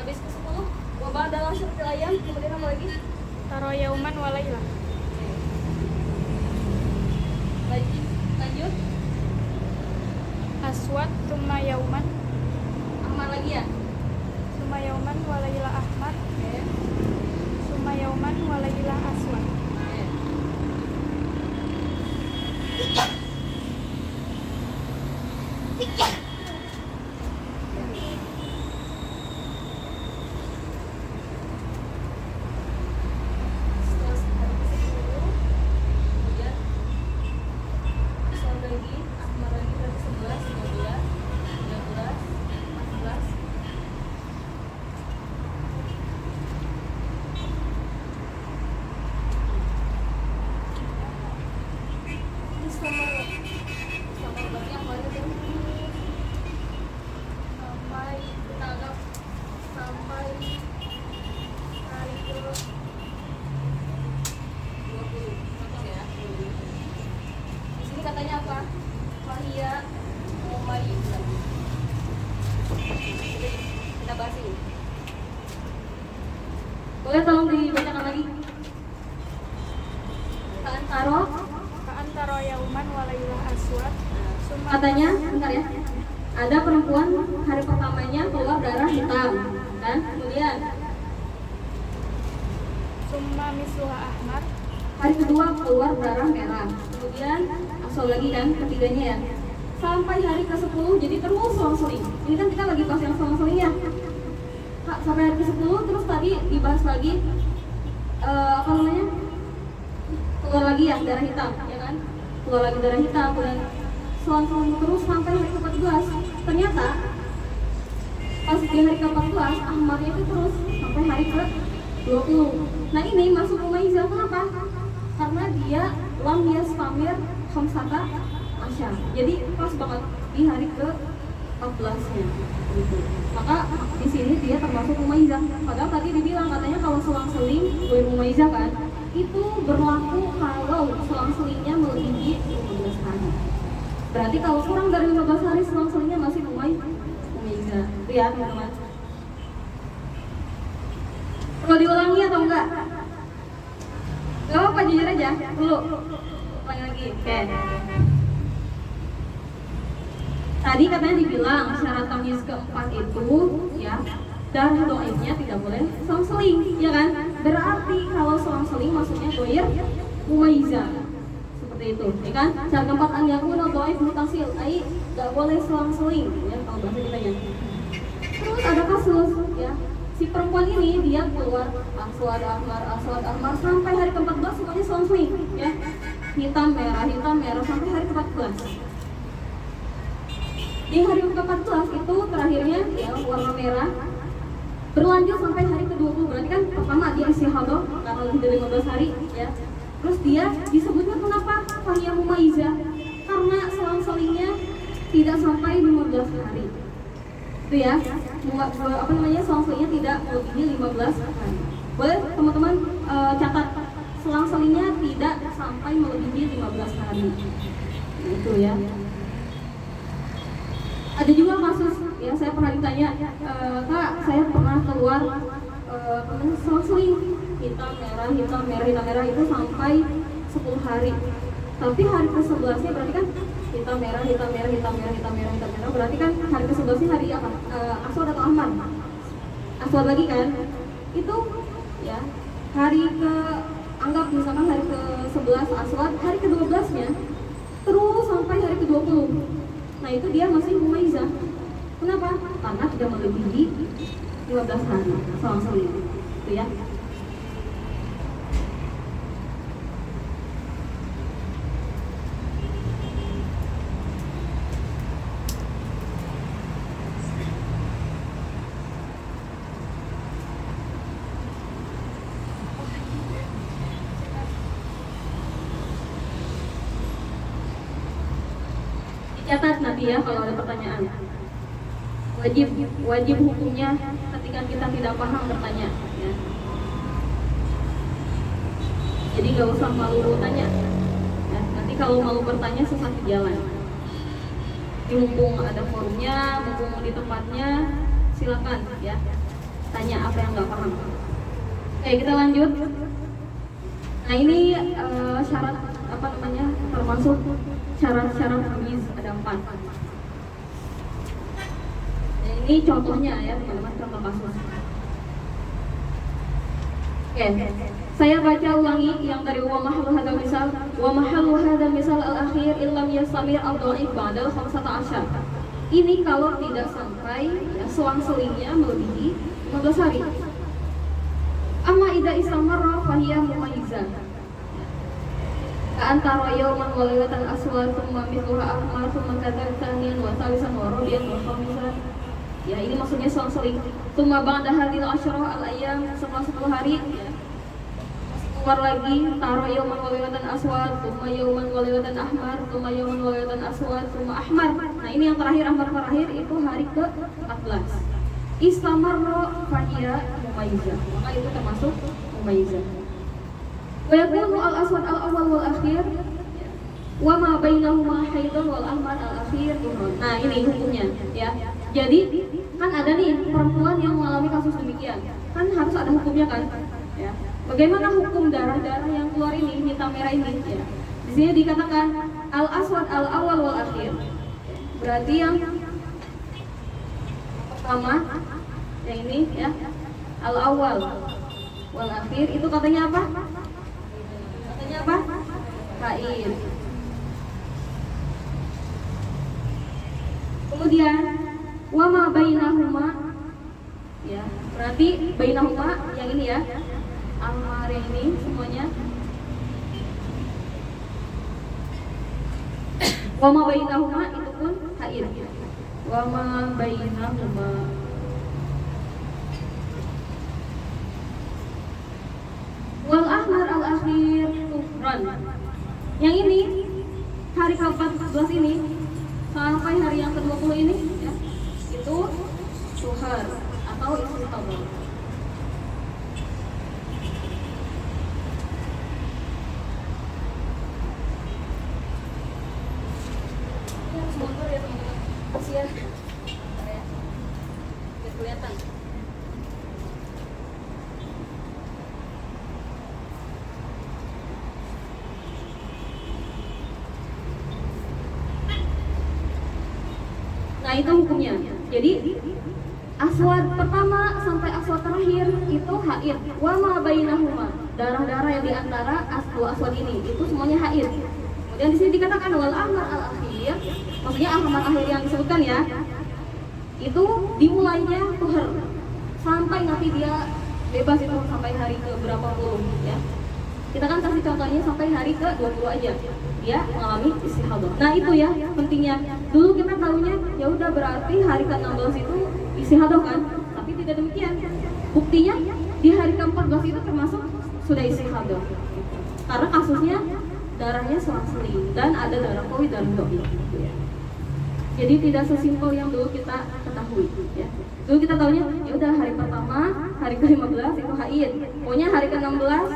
Habis ke-10 wabah dalam seperti ayam, kemudian apa lagi? Taro yauman wa lailah. Lanjut Aswad summa yauman. ahmar lagi ya. Summa yauman wa lailah ahmad. Oke. Summa yauman wa lailah aswad. Oke. Setelah hari ke-10, kemudian aswad lagi, ahmar lagi, berarti 11, 12, 13, 14. Ini selama berarti yang paling penting sampai kita anggap sampai hari ke 20. Contoh ya. Di sini katanya apa? Fahia mumayyiza. Jadi kita bahas ini. Boleh tolong dibacakan lagi? Katanya, bentar ya. Ada perempuan hari pertamanya keluar darah hitam, kan? Kemudian Summa misluha ahmar. hari kedua keluar darah merah. Kemudian asal lagi kan ketiganya ya. Sampai hari ke-10 jadi terus selang-seling. Ini kan kita lagi bahas yang selang-seling ya. Kak, sampai hari ke-10 terus tadi dibahas lagi apa namanya? Keluar lagi ya darah hitam, ya kan? Keluar lagi darah hitam dan selang-seling terus sampai hari ke-14. Ternyata pas di hari ke-14 ahmarnya itu terus sampai hari ke-20. Nah ini masuk mumaizah kenapa? Karena dia lam yastamir khamsata asyar. Jadi pas banget di hari ke-14-nya gitu. Maka di sini dia termasuk mumaizah. Padahal tadi dibilang katanya kalau selang-seling gue mumaizah kan, itu berlaku kalau selang-selingnya melebihi 15 hari. Berarti kalau kurang dari 15 hari selang-selingnya masih mumaizah. Itu ya teman-teman. Perlu diulangi atau enggak? Gak apa-apa, jujur aja. Dulu ulangi lagi. Oke. Tadi katanya dibilang syarat tamyiz keempat itu ya, dan doifnya tidak boleh selang-seling, ya kan? Berarti kalau selang-seling maksudnya doir mumaizah. Seperti itu, ya kan? Syarat keempat an yakuna doif mutasil, ai enggak boleh selang-seling, ya kalau bahasa kita ya. Terus ada kasus ya. Si perempuan ini dia keluar aswad ahmar sampai hari ke-14 semuanya selang-seling, ya. Hitam merah sampai hari ke-14. Di hari ke-14 itu terakhirnya ya warna merah berlanjut sampai hari ke-20. Berarti kan pertama dia istihadah karena lebih dari 15 hari ya. Terus dia disebutnya kenapa fahiyah mumaizah? Karena selang-selingnya tidak sampai 15 hari. Itu ya. Apa namanya? Selang-selingnya tidak melebihi 15 hari. Boleh teman-teman catat selang-selingnya tidak sampai melebihi 15 hari. Itu ya. Ada juga kasus ya, saya pernah ditanya, Kak, saya pernah keluar selang-seling hitam merah itu sampai 10 hari. Tapi hari ke-11-nya berarti kan hitam merah, berarti kan hari ke-11-nya hari apa? Aswad atau ahmar? Aswad lagi kan? Itu ya, hari ke anggap misalkan hari ke-11 aswad, hari ke-12-nya terus sampai hari ke-20. Nah itu dia masih mumaizah. Kenapa? Karena tidak melebihi 15 hari selang-seling. Itu ya. Catat nanti ya kalau ada pertanyaan. Wajib hukumnya ketika kita tidak paham bertanya ya. Jadi nggak usah malu tanya ya. Nanti kalau malu bertanya sesat di jalan. Mumpung ada forumnya, mumpung di tempatnya, silakan ya tanya apa yang nggak paham. Oke, kita lanjut. Nah ini syarat apa namanya, termasuk syarat-syarat tamyiz ada 4. Nah, ini contohnya ya teman-teman, contoh kasus. Oke, saya baca ulangi yang dari wa mahallu hadza misal al-akhir illam yastamir al-dhaif ba'dal 15. Ini kalau tidak sampai ya, selang-selingnya melebihi 15 hari. Amma idza istamarra fahiya mumaizah. Antara yauman wa lailatan aswad thumma mithluha ahmar thumma kadzal tsaniyan wa tsalisan wa rabi'an wa khamisan. Ya ini maksudnya selang-seling. Thumma ba'da hadhil asyrah al-ayyam, setelah 10 hari ya. Keluar lagi taro yauman wa lailatan aswad thumma yauman wa lailatan ahmar thumma yauman wa lailatan aswad thumma ahmar. Nah ini yang terakhir, ahmar terakhir itu hari ke-14. Istamarra fahiya mumaizah. Maka itu termasuk mumaizah. Wa yakunu al-aswad al-awwal wal akhir wa ma bainahuma haidun wal ahmar al-akhir. Nah, ini hukumnya ya. Jadi kan ada nih perempuan yang mengalami kasus demikian. Kan harus ada hukumnya kan? Ya. Bagaimana hukum darah-darah yang keluar ini, hitam merah ini ya. Di sini dikatakan al-aswad al-awwal wal akhir. Berarti yang pertama yang ini ya, al-awwal wal akhir itu katanya apa? Katanya apa? Haid. Kemudian wa ma bainahuma ya, berarti bainahuma yang ini ya, amar yang ini semuanya. Wa ma bainahuma itu pun haid. Wa ma bainahuma. Wal ahmar al akhir tuhran. Yang ini hari ke-14 ini sampai hari yang ke-20 ini ya, itu tuhar atau istihadah. Motor ya teman-teman, kasihan. Bentar ya, biar kelihatan. Nah itu hukumnya. Jadi aswad pertama sampai aswad terakhir itu haid. Wa ma bainahuma, darah-darah yang diantara aswad ini itu semuanya haid. Kemudian di sini dikatakan wal ahmar al akhir, maksudnya ahmar akhir yang disebutkan ya, itu dimulainya tuhar sampai nanti dia bebas itu sampai hari ke berapa puluh ya. Kita kan kasih contohnya sampai hari ke 20 aja dia mengalami istihadah. Nah itu ya pentingnya. Dulu kita tahunya ya udah berarti hari ke-16 itu istihadah kan, tapi tidak demikian. Buktinya di hari ke-14 itu termasuk sudah istihadah. Karena kasusnya darahnya selang-seling dan ada darah koi dan doi. Jadi tidak sesimpel yang dulu kita ketahui ya. Dulu kita tahunya ya udah hari pertama, hari ke-15 itu haid. Pokoknya hari ke-16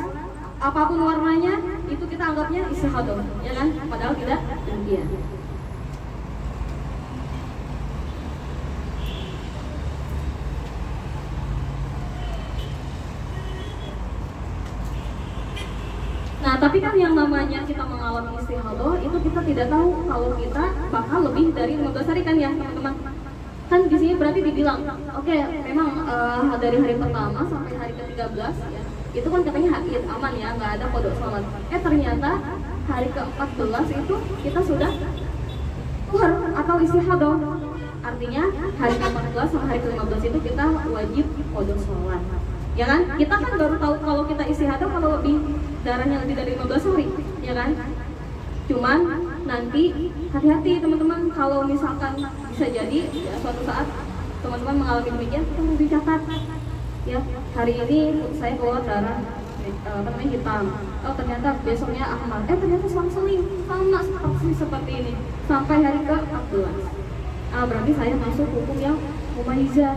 apapun warnanya itu kita anggapnya istihadah, ya kan? Padahal tidak demikian. Nah, tapi kan yang namanya kita mengalami istihadah itu kita tidak tahu kalau kita bakal lebih dari 15 hari kan ya, teman-teman. Kan di sini berarti dibilang, oke, memang dari hari pertama sampai hari ke-13 ya. Itu kan katanya haid, aman ya, nggak ada kodok sholat. Ternyata hari ke-14 itu kita sudah tuhar atau istihadah. Artinya hari ke-14 sampai hari ke-15 itu kita wajib kodok sholat. Ya kan? Kita kan baru tahu kalau kita istihadah kalau lebih darahnya lebih dari 15 hari, ya kan? Cuman nanti hati-hati teman-teman, kalau misalkan bisa jadi ya, suatu saat teman-teman mengalami demikian, kita mau dicatat. Ya, hari ini saya keluar darah hitam. Oh ternyata besoknya ahmar. Ternyata selang-seling sama seperti ini sampai hari ke-14. Berarti saya masuk hukum yang mumayyizah.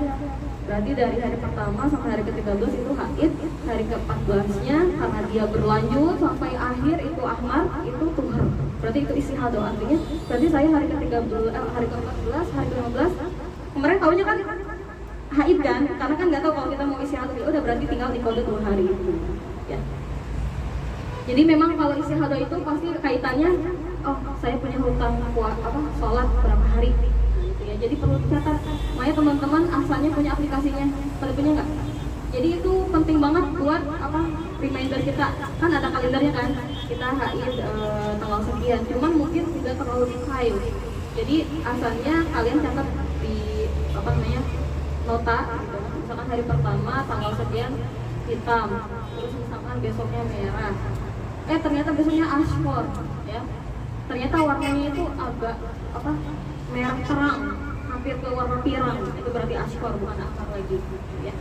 Berarti dari hari pertama sampai hari ke-13 itu haid, hari ke-14-nya karena dia berlanjut sampai akhir itu ahmar, itu tuhar. Berarti itu istihadah. Artinya berarti saya hari ke-13, hari ke-14, hari ke-15 kemarin tahunya kan haid kan, karena kan nggak tahu kalau kita mau istihadah, udah berarti tinggal dikode 2 hari itu ya. Jadi memang kalau istihadah itu pasti kaitannya, oh saya punya hutang sholat berapa hari gitu ya. Jadi perlu dicatat. Makanya teman-teman asalnya punya aplikasinya, pada punya nggak? Jadi itu penting banget buat reminder kita. Kan ada kalendernya kan, kita haid tanggal sekian. Cuman mungkin tidak terlalu detail. Jadi asalnya kalian catat di nota, misalkan hari pertama tanggal sekian hitam, terus misalkan besoknya merah, ternyata besoknya asfar ya, ternyata warnanya itu agak merah terang, hampir ke warna pirang, itu berarti asfar bukan akar lagi ya.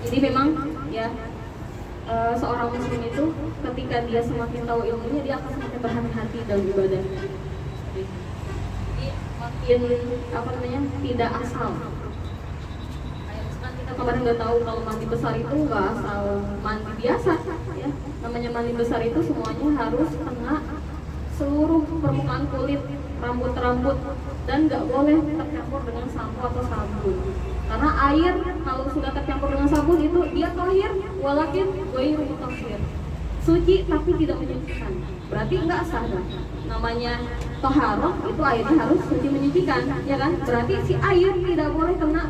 Jadi memang ya seorang muslim itu ketika dia semakin tahu ilmunya, dia akan semakin berhati-hati dalam ibadah. Makin tidak asal. Kita kemarin nggak tahu kalau mandi besar itu nggak asal mandi biasa ya. Namanya mandi besar itu semuanya harus kena seluruh permukaan kulit, rambut-rambut, dan nggak boleh tercampur dengan sampo atau sabun. Karena air kalau sudah tercampur dengan sabun itu dia tahir, walakin ghairu mutahhir. Suci tapi tidak menyucikan. Berarti nggak sah. Namanya toharoh itu airnya harus suci menyucikan, ya kan? Berarti si air tidak boleh kena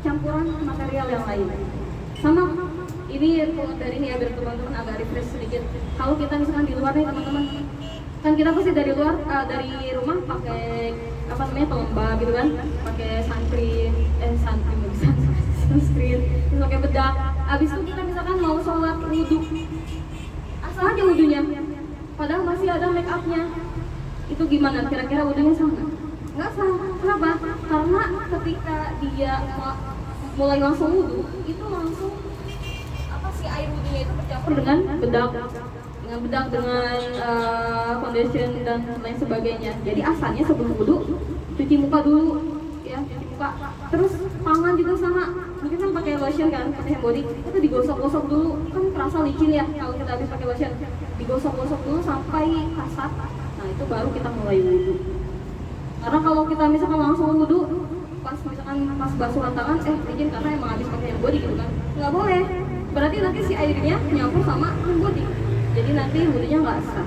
campuran material yang lain. Sama ini dari ini ya biar teman-teman agak refresh sedikit. Kalau kita misalkan di luar nih teman-teman, kan kita pasti dari luar dari rumah pakai apa namanya pelembab gitu kan, pakai sunscreen, terus pakai bedak. Abis itu kita misalkan mau sholat wudhu, asal aja wudhunya, padahal masih ada make upnya. Itu gimana? Kira-kira wudhunya sah nggak? Nggak sah. Kenapa? Karena ketika dia mulai langsung wudhu, itu langsung Apa sih air wudhunya itu bercampur dengan bedak, dengan foundation dan lain sebagainya. Jadi asalnya sebelum wudhu cuci muka dulu, ya cuci muka. Terus tangan juga sama. Mungkin kan pakai lotion kan, pakai hand body, itu digosok-gosok dulu. Kan terasa licin ya kalau kita habis pakai lotion. Digosok-gosok dulu sampai kasar. Nah itu baru kita mulai wudhu. Karena kalau kita misalkan langsung wudhu, pas basuhan tangan, izin karena emang habis pakai hand body gitu kan, nggak boleh. Berarti nanti si airnya nyampur sama hand body. Jadi nanti wudhunya nggak sah.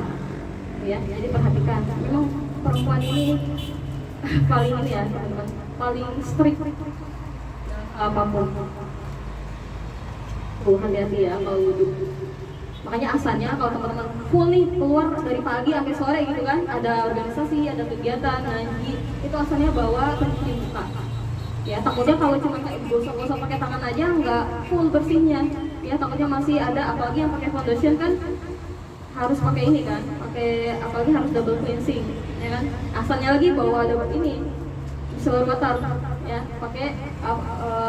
Ya, jadi perhatikan. Memang perempuan ini paling ini ya teman-teman, paling strict apapun. Hati-hati ya kalau wudhu. Makanya asalnya kalau teman-teman full nih keluar dari pagi sampai sore gitu kan, ada organisasi, ada kegiatan, ngaji, itu asalnya bawa pencuci muka. Ya takutnya kalau cuma kayak gosok-gosok pakai tangan aja nggak full bersihnya. Ya takutnya masih ada, apalagi yang pakai foundation kan harus pakai ini kan, pakai apalagi harus double cleansing, ya kan. Asalnya lagi bawa double ini seluruh water, ya pakai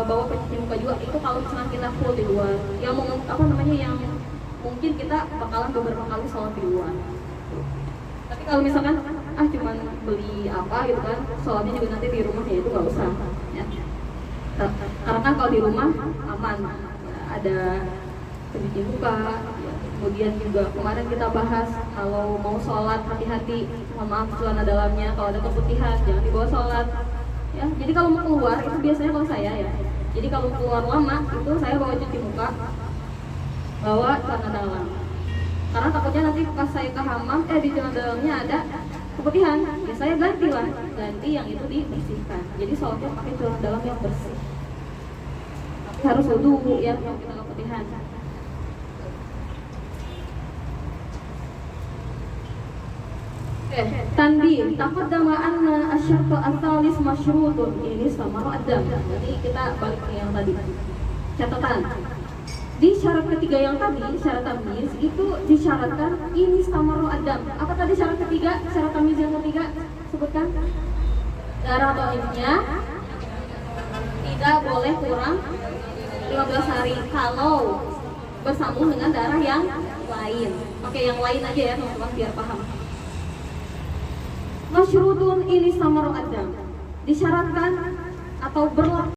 bawa pencuci muka juga. Itu kalau misalnya kita full di luar, yang yang mungkin kita bakalan beberapa kali sholat di luar. Tapi kalau misalkan cuman beli apa gitu kan, sholatnya juga nanti di rumah, ya itu nggak usah. Ya. Karena kan kalau di rumah aman, ya, ada pencuci muka. Ya. Kemudian juga kemarin kita bahas kalau mau sholat hati-hati, mohon maaf celana dalamnya kalau ada keputihan jangan dibawa sholat. Ya, jadi kalau mau keluar itu biasanya kalau saya ya. Jadi kalau keluar lama itu saya bawa cuci muka, bawa celana dalam. Karena takutnya nanti pas saya ke hamam, di celana dalamnya ada keputihan, ya saya ganti yang itu dibersihkan. Jadi sholatnya pakai celana dalam yang bersih. Tapi harus wudhu ya kalau kita keputihan. Tanbih, taqaddama anna asyartu al-thalis masyrutun. Ini sama adam. Jadi kita balik ke yang tadi. Catatan. Di syarat ketiga yang tadi, syarat tamyiz itu disyaratkan ini samaru adam. Apa tadi syarat ketiga? Syarat tamyiz yang ketiga sebutkan. Darah dhaifnya tidak boleh kurang 15 hari kalau bersambung dengan darah yang lain. Oke, yang lain aja ya teman-teman biar paham. Masyrutun ini samaru adam. Disyaratkan atau berlaku